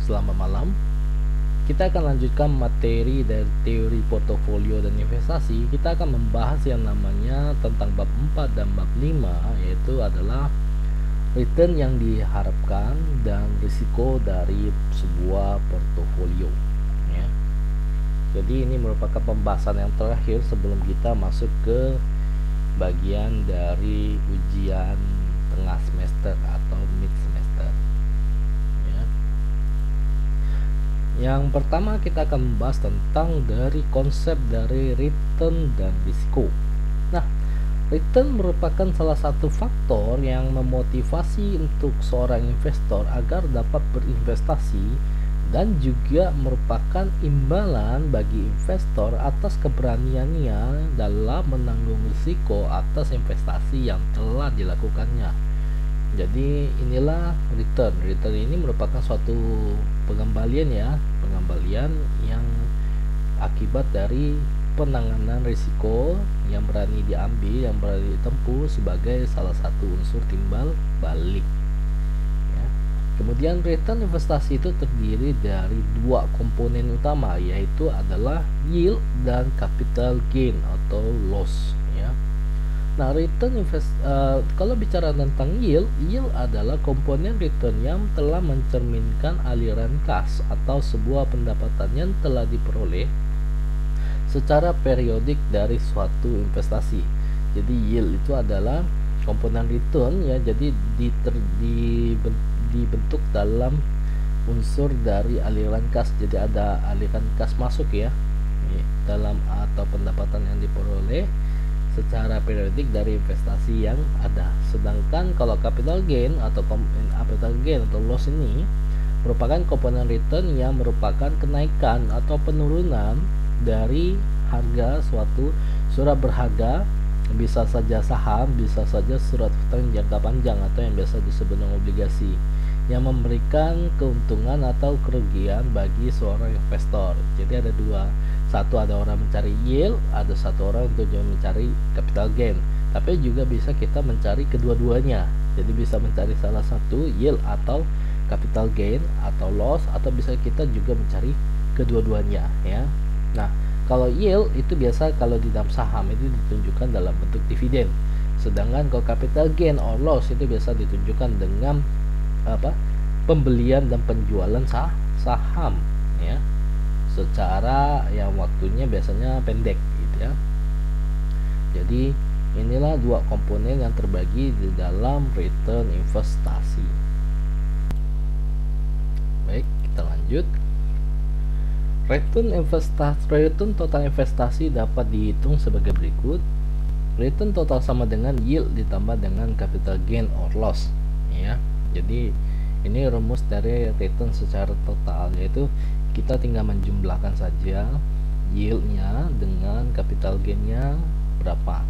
selamat malam. Kita akan lanjutkan materi dari teori portofolio dan investasi. Kita akan membahas yang namanya tentang bab 4 dan bab 5, yaitu adalah return yang diharapkan dan risiko dari sebuah portofolio ya. Jadi ini merupakan pembahasan yang terakhir sebelum kita masuk ke bagian dari ujian tengah semester atau mid semester ya. Yang pertama kita akan membahas tentang dari konsep dari return dan risiko. Nah, return merupakan salah satu faktor yang memotivasi untuk seorang investor agar dapat berinvestasi dan juga merupakan imbalan bagi investor atas keberaniannya dalam menanggung risiko atas investasi yang telah dilakukannya. Jadi inilah return. Return ini merupakan suatu pengembalian yang akibat dari penanganan risiko yang berani diambil, yang berani ditempuh sebagai salah satu unsur timbal balik ya. Kemudian return investasi itu terdiri dari dua komponen utama, yaitu adalah yield dan capital gain atau loss ya. Nah, kalau bicara tentang yield adalah komponen return yang telah mencerminkan aliran kas atau sebuah pendapatan yang telah diperoleh secara periodik dari suatu investasi. Jadi yield itu adalah komponen return ya, jadi dibentuk dalam unsur dari aliran kas. Jadi ada aliran kas masuk ya dalam atau pendapatan yang diperoleh secara periodik dari investasi yang ada. Sedangkan kalau capital gain atau loss ini merupakan komponen return yang merupakan kenaikan atau penurunan dari harga suatu surat berharga, bisa saja saham, bisa saja surat utang jangka panjang atau yang biasa disebut dengan obligasi, yang memberikan keuntungan atau kerugian bagi seorang investor. Jadi ada dua, satu ada orang mencari yield, ada satu orang untuk mencari capital gain. Tapi juga bisa kita mencari kedua-duanya. Jadi bisa mencari salah satu yield atau capital gain atau loss, atau bisa kita juga mencari kedua-duanya ya. Nah, kalau yield itu biasa kalau di dalam saham itu ditunjukkan dalam bentuk dividen. Sedangkan kalau capital gain or loss itu biasa ditunjukkan dengan pembelian dan penjualan saham ya, secara yang waktunya biasanya pendek gitu ya. Jadi inilah dua komponen yang terbagi di dalam return investasi. Baik, kita lanjut. Return total investasi dapat dihitung sebagai berikut. Return total sama dengan yield ditambah dengan capital gain or loss ya. Jadi ini rumus dari return secara total, yaitu kita tinggal menjumlahkan saja yieldnya dengan capital gainnya berapa,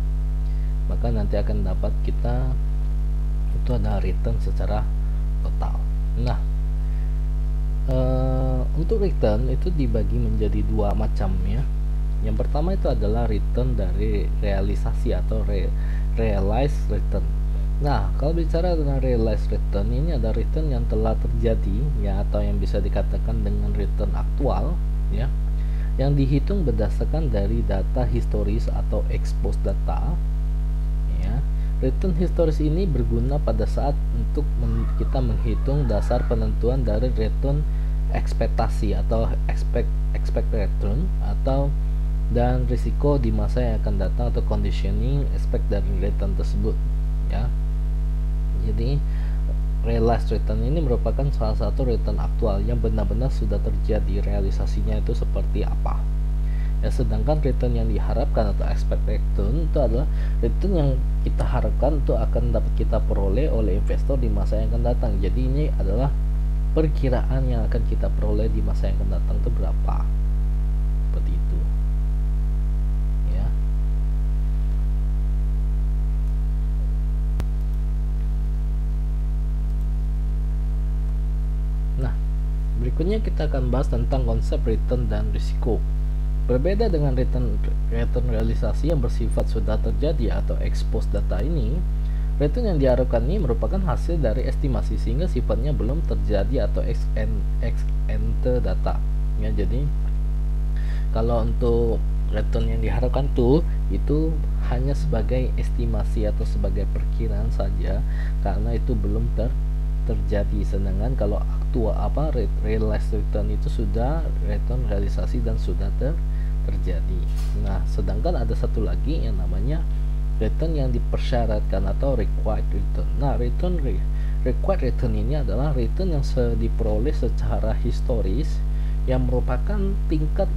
maka nanti akan dapat kita itu ada return secara total. Nah, untuk return itu dibagi menjadi dua macam ya. Yang pertama itu adalah return dari realisasi atau realized return. Nah, kalau bicara tentang realized return, ini ada return yang telah terjadi ya, atau yang bisa dikatakan dengan return aktual ya, yang dihitung berdasarkan dari data historis atau exposed data ya. Return historis ini berguna pada saat untuk kita menghitung dasar penentuan dari return ekspektasi atau expect return atau dan risiko di masa yang akan datang atau conditioning expect dari return tersebut ya. Jadi realized return ini merupakan salah satu return aktual yang benar-benar sudah terjadi, realisasinya itu seperti apa ya. Sedangkan return yang diharapkan atau expected return itu adalah return yang kita harapkan itu akan dapat kita peroleh oleh investor di masa yang akan datang. Jadi ini adalah perkiraan yang akan kita peroleh di masa yang akan datang itu berapa, seperti itu ya. Nah, berikutnya kita akan bahas tentang konsep return dan risiko. Berbeda dengan return realisasi yang bersifat sudah terjadi atau exposed data ini, Return yang diharapkan ini merupakan hasil dari estimasi sehingga sifatnya belum terjadi atau ex ante data. Ya, jadi kalau untuk return yang diharapkan itu hanya sebagai estimasi atau sebagai perkiraan saja karena itu belum terjadi. Sedangkan kalau realized return itu sudah return realisasi dan sudah terjadi. Nah, sedangkan ada satu lagi yang namanya return yang dipersyaratkan atau required return. Nah, required return ini adalah return yang diperoleh secara historis yang merupakan tingkat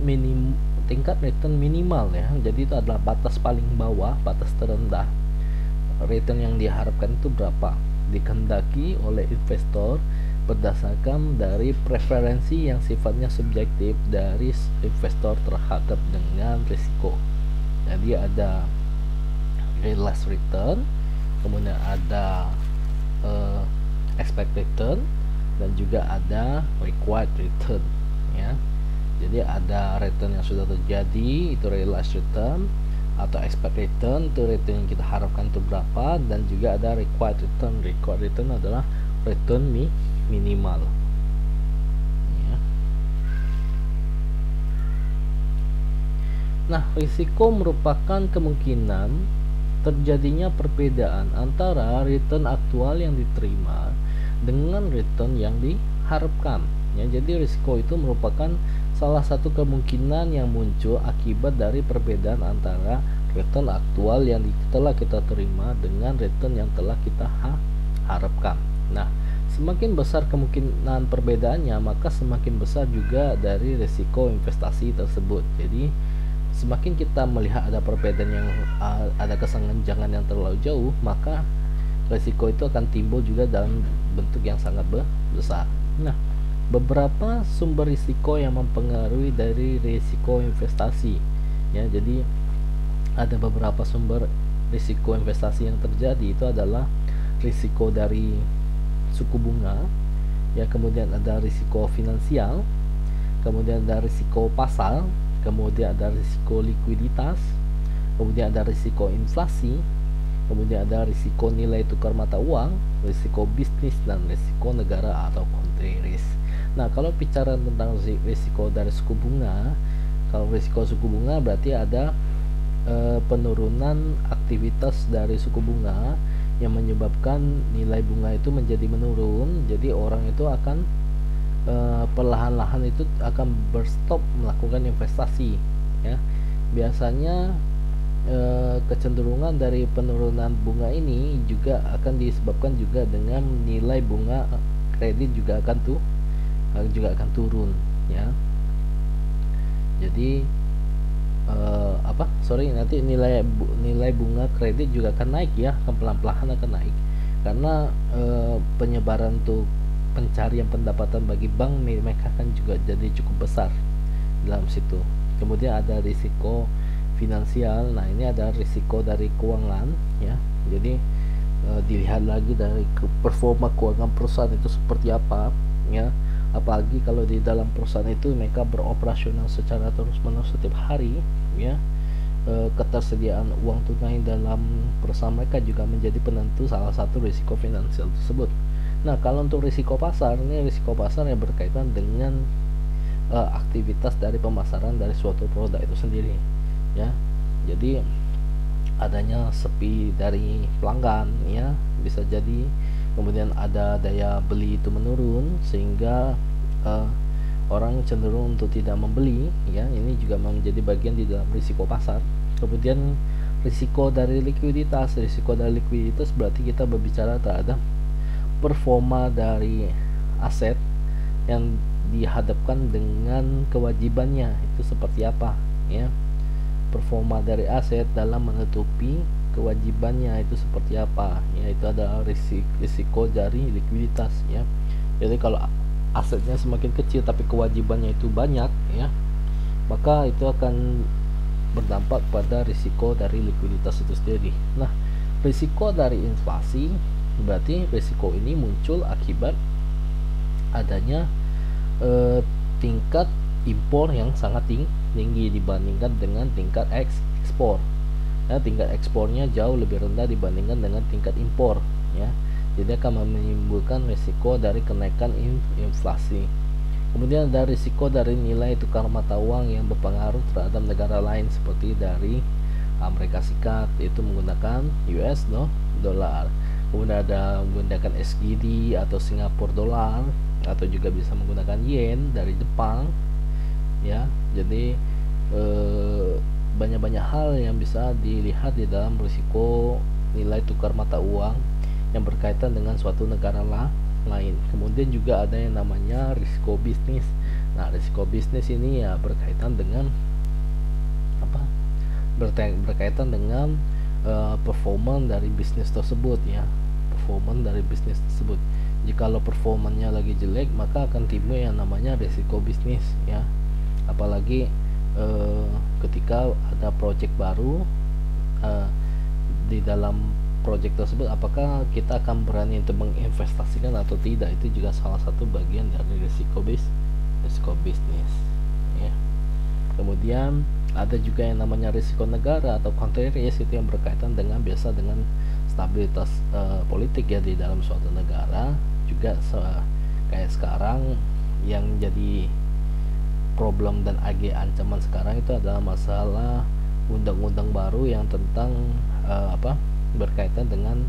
return minimal ya. Jadi itu adalah batas paling bawah, batas terendah. Return yang diharapkan itu berapa? Dikehendaki oleh investor berdasarkan dari preferensi yang sifatnya subjektif dari investor terhadap dengan risiko. Jadi ada realized return, kemudian ada expected return, dan juga ada required return ya. Jadi ada return yang sudah terjadi itu realized return, atau expected return itu return yang kita harapkan itu berapa, dan juga ada required return. Required return adalah return minimal ya. Nah, risiko merupakan kemungkinan terjadinya perbedaan antara return aktual yang diterima dengan return yang diharapkan ya. Jadi risiko itu merupakan salah satu kemungkinan yang muncul akibat dari perbedaan antara return aktual yang telah kita terima dengan return yang telah kita harapkan. Nah, semakin besar kemungkinan perbedaannya, maka semakin besar juga dari risiko investasi tersebut. Jadi semakin kita melihat ada perbedaan yang ada kesenjangan yang terlalu jauh, maka risiko itu akan timbul juga dalam bentuk yang sangat besar. Nah, beberapa sumber risiko yang mempengaruhi dari risiko investasi ya. Jadi ada beberapa sumber risiko investasi yang terjadi, itu adalah risiko dari suku bunga ya, kemudian ada risiko finansial, kemudian ada risiko pasar, kemudian ada risiko likuiditas, kemudian ada risiko inflasi, kemudian ada risiko nilai tukar mata uang, risiko bisnis, dan risiko negara atau country risk. Nah, kalau bicara tentang risiko dari suku bunga, kalau risiko suku bunga berarti ada penurunan aktivitas dari suku bunga yang menyebabkan nilai bunga itu menjadi menurun. Jadi orang itu akan perlahan-lahan itu akan berstop melakukan investasi ya. Biasanya kecenderungan dari penurunan bunga ini juga akan disebabkan juga dengan nilai bunga kredit juga akan turun ya. Jadi nanti nilai bunga kredit juga akan naik ya, akan pelan-pelan akan naik karena penyebaran untuk pencarian pendapatan bagi bank mereka akan juga jadi cukup besar dalam situ. Kemudian ada risiko finansial. Nah, ini ada risiko dari keuangan ya. Jadi dilihat lagi dari performa keuangan perusahaan itu seperti apa ya. Apalagi kalau di dalam perusahaan itu mereka beroperasional secara terus-menerus setiap hari ya. Ketersediaan uang tunai dalam perusahaan mereka juga menjadi penentu salah satu risiko finansial tersebut. Nah, kalau untuk risiko pasar, ini risiko pasar yang berkaitan dengan aktivitas dari pemasaran dari suatu produk itu sendiri ya. Jadi adanya sepi dari pelanggan ya, bisa jadi. Kemudian ada daya beli itu menurun sehingga orang cenderung untuk tidak membeli ya. Ini juga menjadi bagian di dalam risiko pasar. Kemudian risiko dari likuiditas. Risiko dari likuiditas berarti kita berbicara terhadap performa dari aset yang dihadapkan dengan kewajibannya itu seperti apa ya. Performa dari aset dalam menutupi kewajibannya itu seperti apa ya. Itu adalah risiko dari likuiditas ya. Jadi kalau asetnya semakin kecil tapi kewajibannya itu banyak ya, maka itu akan berdampak pada risiko dari likuiditas itu sendiri. Nah, risiko dari inflasi berarti risiko ini muncul akibat adanya tingkat impor yang sangat tinggi dibandingkan dengan tingkat ekspor. ya, tingkat ekspornya jauh lebih rendah dibandingkan dengan tingkat impor, ya. Jadi akan menimbulkan risiko dari kenaikan inflasi. Kemudian ada risiko dari nilai tukar mata uang yang berpengaruh terhadap negara lain seperti dari Amerika Serikat, itu menggunakan US dollar. Kemudian ada menggunakan SGD atau Singapore dollar, atau juga bisa menggunakan yen dari Jepang, ya. Jadi banyak-banyak hal yang bisa dilihat di dalam risiko nilai tukar mata uang yang berkaitan dengan suatu negara lain. Kemudian juga ada yang namanya risiko bisnis. Nah, risiko bisnis ini ya berkaitan dengan apa? Berkaitan dengan performa dari bisnis tersebut, ya. Performa dari bisnis tersebut. Jikalau performanya lagi jelek, maka akan timbul yang namanya risiko bisnis, ya. Apalagi ketika ada project baru, di dalam project tersebut apakah kita akan berani untuk menginvestasikan atau tidak, itu juga salah satu bagian dari risiko bisnis, ya. Kemudian ada juga yang namanya risiko negara atau country risk, itu yang berkaitan dengan biasa dengan stabilitas politik, ya, di dalam suatu negara. Juga kayak sekarang yang jadi problem dan ancaman sekarang itu adalah masalah undang-undang baru yang tentang berkaitan dengan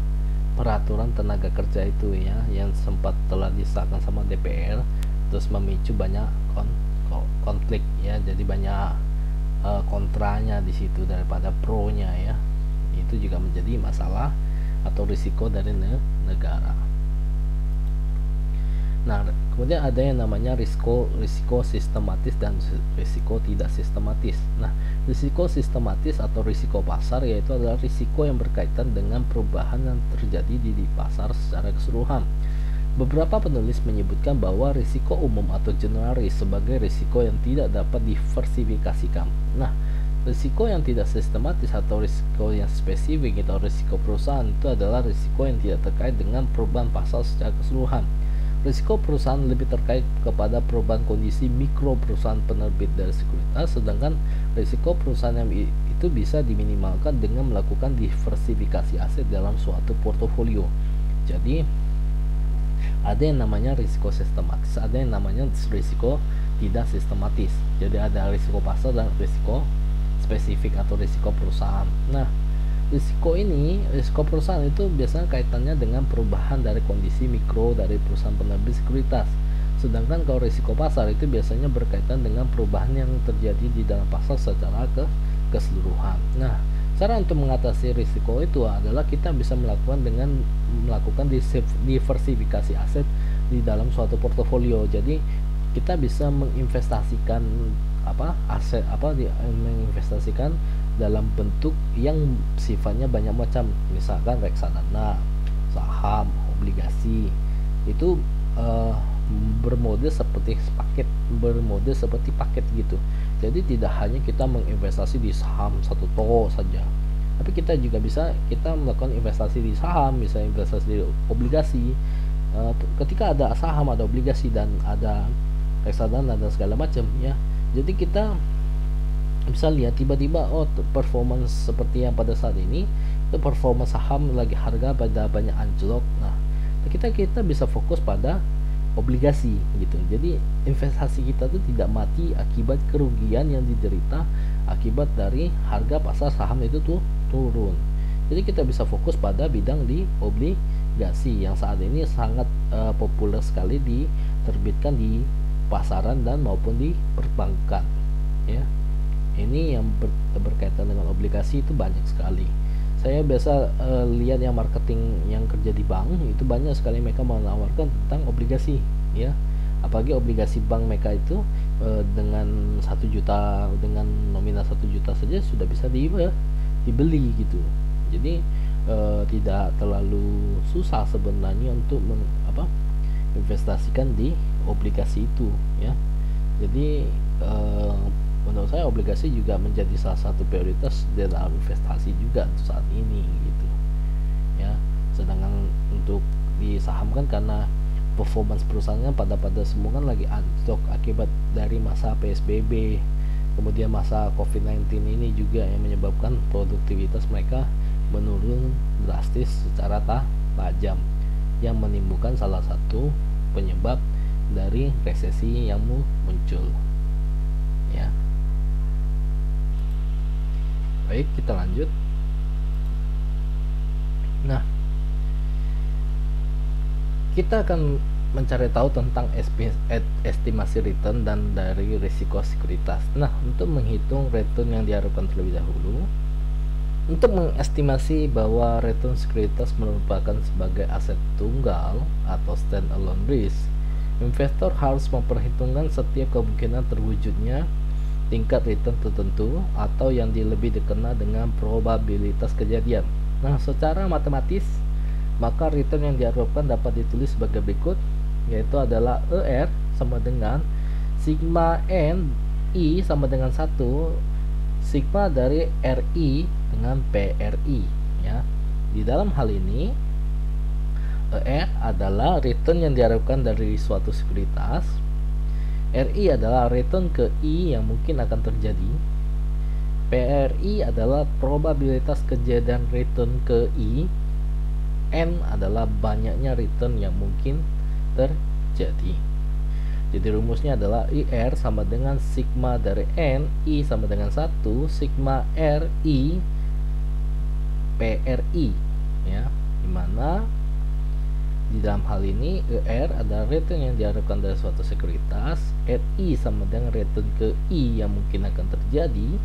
peraturan tenaga kerja itu, ya, yang sempat telah disahkan sama DPR, terus memicu banyak konflik, ya. Jadi banyak kontranya di situ daripada pro-nya, ya. Itu juga menjadi masalah atau risiko dari negara. Nah, kemudian ada yang namanya risiko sistematis dan risiko tidak sistematis. Nah, risiko sistematis atau risiko pasar yaitu adalah risiko yang berkaitan dengan perubahan yang terjadi di pasar secara keseluruhan. Beberapa penulis menyebutkan bahwa risiko umum atau generalis sebagai risiko yang tidak dapat diversifikasikan. Nah, risiko yang tidak sistematis atau risiko yang spesifik atau risiko perusahaan itu adalah risiko yang tidak terkait dengan perubahan pasar secara keseluruhan. Risiko perusahaan lebih terkait kepada perubahan kondisi mikro perusahaan penerbit dari sekuritas, sedangkan risiko perusahaan yang itu bisa diminimalkan dengan melakukan diversifikasi aset dalam suatu portofolio. Jadi ada yang namanya risiko sistematis, ada yang namanya risiko tidak sistematis. Jadi ada risiko pasar dan risiko spesifik atau risiko perusahaan. Nah, risiko perusahaan itu biasanya kaitannya dengan perubahan dari kondisi mikro dari perusahaan penerbit sekuritas. Sedangkan kalau risiko pasar itu biasanya berkaitan dengan perubahan yang terjadi di dalam pasar secara keseluruhan. Nah, cara untuk mengatasi risiko itu adalah kita bisa melakukan diversifikasi aset di dalam suatu portofolio. Jadi kita bisa menginvestasikan menginvestasikan dalam bentuk yang sifatnya banyak macam, misalkan reksadana, saham, obligasi. Itu bermode seperti paket gitu. Jadi tidak hanya kita menginvestasi di saham satu toko saja, tapi kita juga bisa melakukan investasi di saham, bisa investasi di obligasi. Ketika ada saham, ada obligasi, dan ada reksadana dan segala macam, ya. Jadi kita bisa lihat tiba-tiba performance seperti yang pada saat ini itu performa saham lagi harga pada banyak anjlok. Nah, kita bisa fokus pada obligasi gitu. Jadi investasi kita tuh tidak mati akibat kerugian yang diderita akibat dari harga pasar saham itu tuh turun. Jadi kita bisa fokus pada bidang di obligasi yang saat ini sangat populer sekali diterbitkan di pasaran dan maupun di perbankan, ya. Ini yang berkaitan dengan obligasi itu banyak sekali. Saya biasa lihat yang marketing yang kerja di bank itu banyak sekali mereka menawarkan tentang obligasi, ya. Apalagi obligasi bank mereka itu dengan 1 juta, dengan nominal 1 juta saja sudah bisa dibeli gitu. Jadi tidak terlalu susah sebenarnya untuk investasikan di obligasi itu, ya. Jadi menurut saya obligasi juga menjadi salah satu prioritas dalam investasi juga untuk saat ini gitu, ya. Sedangkan untuk di saham kan karena performance perusahaannya pada semua kan lagi anjlok akibat dari masa PSBB, Kemudian masa COVID-19 ini juga yang menyebabkan produktivitas mereka menurun drastis secara tajam, yang menimbulkan salah satu penyebab dari resesi yang muncul. Ya. Baik, kita lanjut. Nah, kita akan mencari tahu tentang estimasi return dan dari risiko sekuritas. Nah, untuk menghitung return yang diharapkan terlebih dahulu, untuk mengestimasi bahwa return sekuritas merupakan sebagai aset tunggal atau stand-alone risk, investor harus memperhitungkan setiap kemungkinan terwujudnya tingkat return tertentu atau yang lebih dikenal dengan probabilitas kejadian. Nah, secara matematis, maka return yang diharapkan dapat ditulis sebagai berikut, yaitu adalah ER sama dengan sigma N I sama dengan 1 sigma dari RI dengan PRI, ya. Di dalam hal ini ER adalah return yang diharapkan dari suatu sekuritas, RI adalah return ke I yang mungkin akan terjadi, PRI adalah probabilitas kejadian return ke I, N adalah banyaknya return yang mungkin terjadi. Jadi rumusnya adalah IR sama dengan sigma dari N, I sama dengan 1 sigma RI PRI, ya. Dimana di dalam hal ini IR adalah return yang diharapkan dari suatu sekuritas, RI sama dengan return ke I yang mungkin akan terjadi,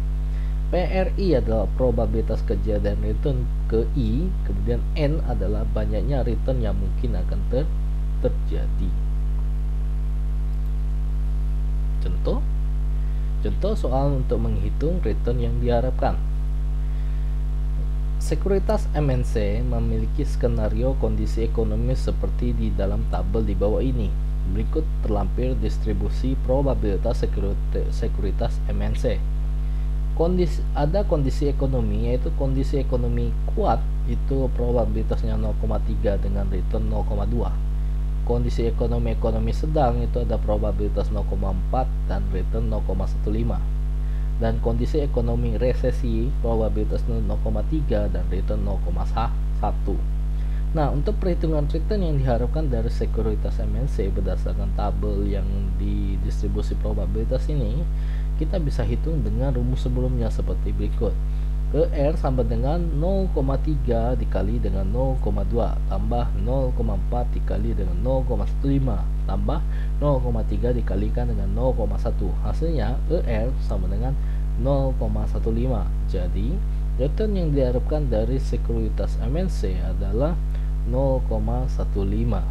PRI adalah probabilitas kejadian return ke I, kemudian N adalah banyaknya return yang mungkin akan terjadi. Contoh soal untuk menghitung return yang diharapkan. Sekuritas MNC memiliki skenario kondisi ekonomi seperti di dalam tabel di bawah ini. Berikut terlampir distribusi probabilitas sekuritas MNC. Ada kondisi ekonomi, yaitu kondisi ekonomi kuat, itu probabilitasnya 0,3 dengan return 0,2. Kondisi ekonomi sedang itu ada probabilitas 0,4 dan return 0,15. Dan kondisi ekonomi resesi probabilitas 0,3 dan return 0,1. Nah, untuk perhitungan return yang diharapkan dari sekuritas MNC berdasarkan tabel yang di distribusi probabilitas ini, kita bisa hitung dengan rumus sebelumnya seperti berikut. ER sama dengan 0,3 dikali dengan 0,2 tambah 0,4 dikali dengan 0,15 tambah 0,3 dikalikan dengan 0,1. Hasilnya ER sama dengan 0,15. Jadi return yang diharapkan dari sekuritas MNC adalah 0,15.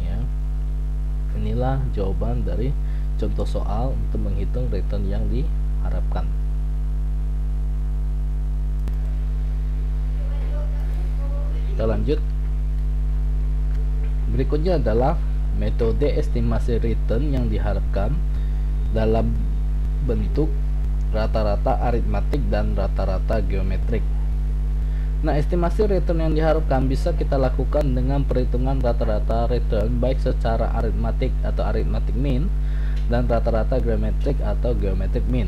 Ya. Inilah jawaban dari contoh soal untuk menghitung return yang diharapkan. Kita lanjut. Berikutnya adalah metode estimasi return yang diharapkan dalam bentuk rata-rata aritmatik dan rata-rata geometrik. Nah, estimasi return yang diharapkan bisa kita lakukan dengan perhitungan rata-rata return baik secara aritmatik atau arithmetic mean dan rata-rata geometrik atau geometric mean.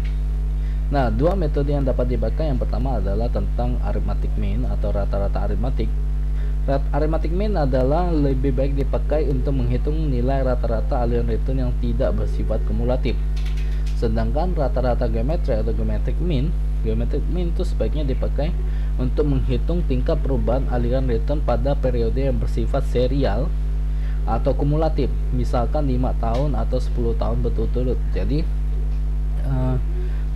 Nah, dua metode yang dapat dipakai, yang pertama adalah tentang arithmetic mean atau rata-rata aritmatik. Arithmetic mean adalah lebih baik dipakai untuk menghitung nilai rata-rata aliran return yang tidak bersifat kumulatif. Sedangkan rata-rata geometri atau geometric mean itu sebaiknya dipakai untuk menghitung tingkat perubahan aliran return pada periode yang bersifat serial atau kumulatif, misalkan 5 tahun atau 10 tahun berturut-turut. Jadi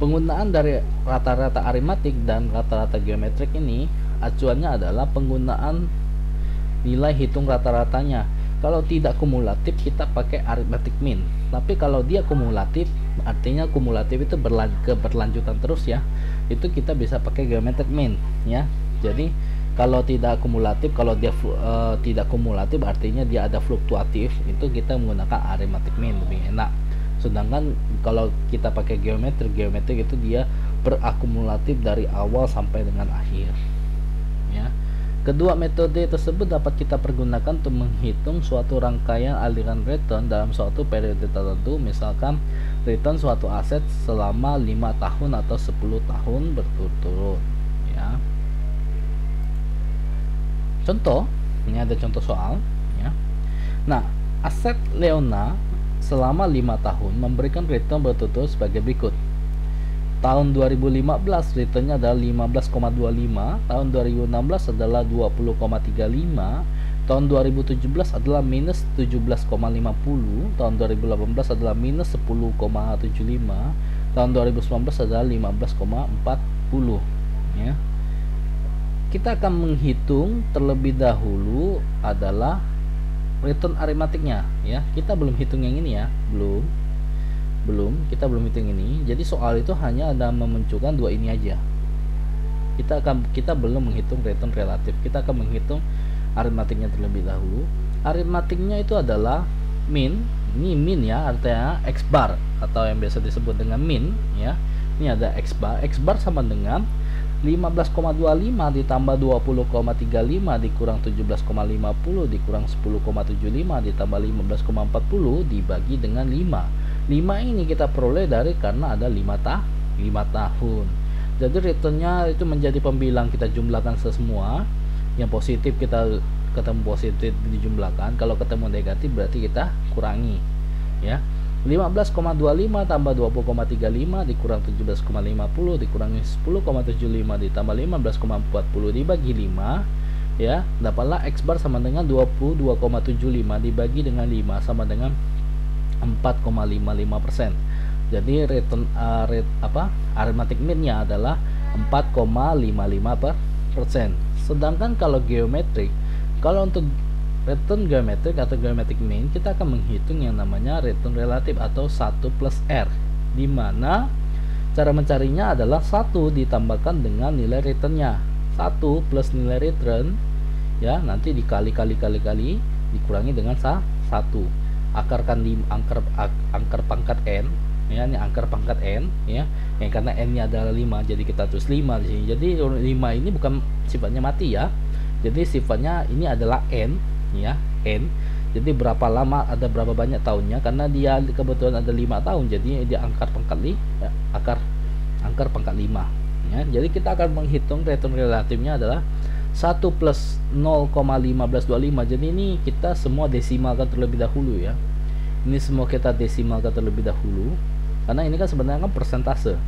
penggunaan dari rata-rata aritmatik dan rata-rata geometrik ini acuannya adalah penggunaan nilai hitung rata-ratanya. Kalau tidak kumulatif kita pakai arithmetic mean, tapi kalau dia kumulatif, artinya kumulatif itu berlanjutan terus, ya, itu kita bisa pakai geometric mean, ya. Jadi kalau tidak kumulatif, kalau dia tidak kumulatif artinya dia ada fluktuatif, itu kita menggunakan arithmetic mean, lebih enak. Sedangkan kalau kita pakai geometrik itu dia berakumulatif dari awal sampai dengan akhir, ya. Kedua metode tersebut dapat kita pergunakan untuk menghitung suatu rangkaian aliran return dalam suatu periode tertentu, misalkan return suatu aset selama 5 tahun atau 10 tahun berturut-turut ya. Contoh, ini ada contoh soal ya. Nah, aset Leona selama 5 tahun memberikan return berturut-turut sebagai berikut. Tahun 2015 returnnya adalah 15,25, tahun 2016 adalah 20,35, tahun 2017 adalah minus 17,50, tahun 2018 adalah minus 10,75, tahun 2019 adalah 15,40 ya. Kita akan menghitung terlebih dahulu adalah return aritmatiknya ya. Kita belum hitung yang ini ya, kita belum hitung ini. Jadi soal itu hanya ada memunculkan dua ini aja. Kita belum menghitung return relatif. Kita akan menghitung aritmatiknya terlebih dahulu. Aritmatiknya itu adalah min. Ini min ya, artinya x bar atau yang biasa disebut dengan min ya. Ini ada x bar. X bar sama dengan 15,25 ditambah 20,35 dikurang 17,50 dikurang 10,75 ditambah 15,40 dibagi dengan 5. 5 ini kita peroleh dari karena ada 5 tahun. Jadi returnnya itu menjadi pembilang, kita jumlahkan semua. Yang positif kita ketemu positif dijumlahkan, kalau ketemu negatif berarti kita kurangi ya. 15,25 tambah 20,35 dikurang 17,50 dikurangi 10,75 ditambah 15,40 dibagi 5 ya, dapatlah x bar sama dengan 22,75 dibagi dengan 5 sama dengan 4,55%. Jadi return arithmetic mean-nya adalah 4,55%. Sedangkan kalau geometrik, kalau untuk return geometrik atau geometric mean, kita akan menghitung yang namanya return relatif atau 1 plus R, di mana cara mencarinya adalah 1 ditambahkan dengan nilai returnnya. 1 plus nilai return ya, nanti dikali-kali dikurangi dengan 1. Akarkan di angker pangkat n ya, ini angker pangkat n ya. Yang karena n-nya adalah 5, jadi kita tulis 5 di sini. Jadi 5 ini bukan sifatnya mati ya. Jadi sifatnya ini adalah n ya, n. Jadi berapa lama, ada berapa banyak tahunnya, karena dia kebetulan ada 5 tahun, jadi dia angker pangkat angker pangkat 5 ya. Jadi kita akan menghitung return relatifnya adalah 1 plus 0,1525. Jadi ini kita semua desimalkan terlebih dahulu ya. Ini semua kita desimalkan terlebih dahulu, karena ini kan sebenarnya kan persentase.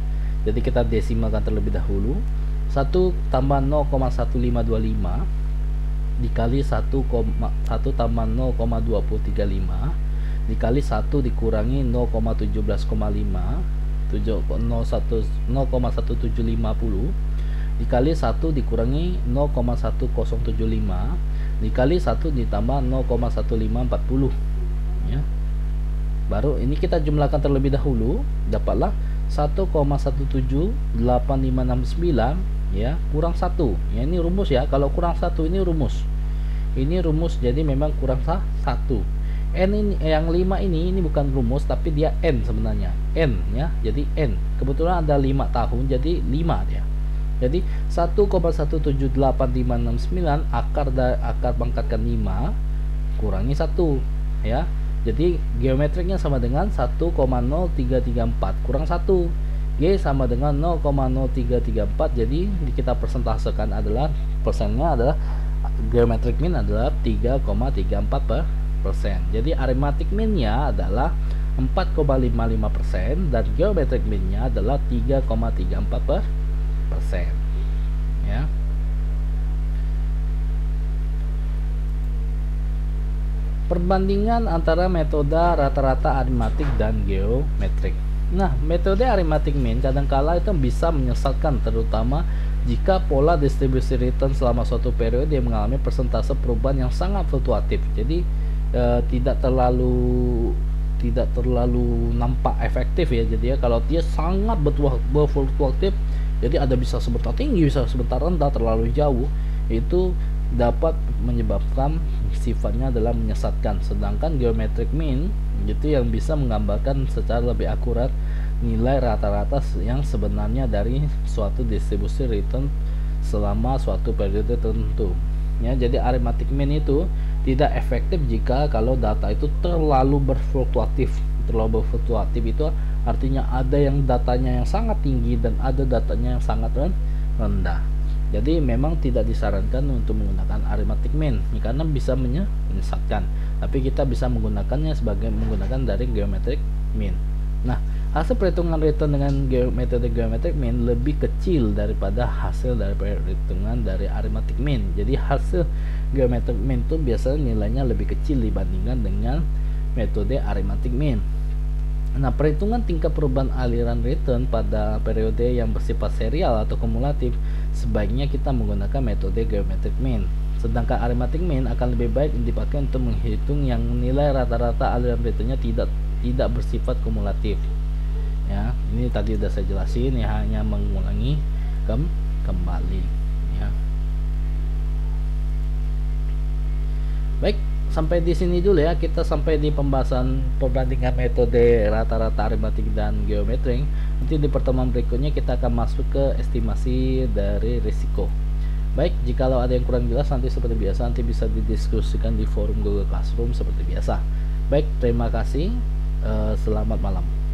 Jadi kita desimalkan terlebih dahulu. 1 tambah 0,1525 dikali 1 tambah 0,2035 dikali 1 dikurangi 0,17,5 0,1750 dikali 1 dikurangi 0,1075 dikali 1 ditambah 0,1540 ya. Baru ini kita jumlahkan terlebih dahulu, dapatlah 1,178569 ya kurang 1 ya. Ini rumus ya, kalau kurang 1 ini rumus, jadi memang kurang 1. N ini yang 5 ini bukan rumus, tapi dia n sebenarnya, n ya. Jadi n kebetulan ada 5 tahun, jadi 5 dia. Jadi 1,178569 akar pangkatkan 5 kurangi 1 ya. Jadi geometriknya sama dengan 1,0334 kurang 1. G sama dengan 0,0334. Jadi kita persentasekan adalah persennya adalah geometric mean adalah 3,34%. Jadi arithmetic mean-nya adalah 4,55% dan geometric mean-nya adalah 3,34% ya. Perbandingan antara metode rata-rata aritmatik dan geometrik. Nah, metode arithmetic mean kadangkala itu bisa menyesatkan, terutama jika pola distribusi return selama suatu periode yang mengalami persentase perubahan yang sangat fluktuatif. Jadi tidak terlalu nampak efektif ya. Jadi ya, kalau dia sangat berfluktuatif, jadi ada bisa sebentar tinggi, bisa sebentar rendah, terlalu jauh, itu dapat menyebabkan sifatnya adalah menyesatkan. Sedangkan geometric mean itu yang bisa menggambarkan secara lebih akurat nilai rata-rata yang sebenarnya dari suatu distribusi return selama suatu periode tertentu ya. Jadi arithmetic mean itu tidak efektif jika kalau data itu terlalu berfluktuatif. Terlalu berfluktuatif itu artinya ada yang datanya yang sangat tinggi dan ada datanya yang sangat rendah. Jadi memang tidak disarankan untuk menggunakan arithmetic mean karena bisa menyesatkan. Tapi kita bisa menggunakannya sebagai menggunakan dari geometric mean. Nah, hasil perhitungan return dengan metode geometric mean lebih kecil daripada hasil dari perhitungan dari arithmetic mean. Jadi hasil geometric mean itu biasanya nilainya lebih kecil dibandingkan dengan metode arithmetic mean. Nah, perhitungan tingkat perubahan aliran return pada periode yang bersifat serial atau kumulatif sebaiknya kita menggunakan metode geometric mean. Sedangkan arithmetic mean akan lebih baik dipakai untuk menghitung yang nilai rata-rata aliran returnnya tidak bersifat kumulatif. Ya, ini tadi udah saya jelasin ya, hanya mengulangi kembali ya. Baik, sampai di sini dulu ya, kita sampai di pembahasan perbandingan metode rata-rata arithmetic dan geometrik. Nanti di pertemuan berikutnya kita akan masuk ke estimasi dari risiko. Baik, jikalau ada yang kurang jelas nanti seperti biasa nanti bisa didiskusikan di forum Google Classroom seperti biasa. Baik, terima kasih. Selamat malam.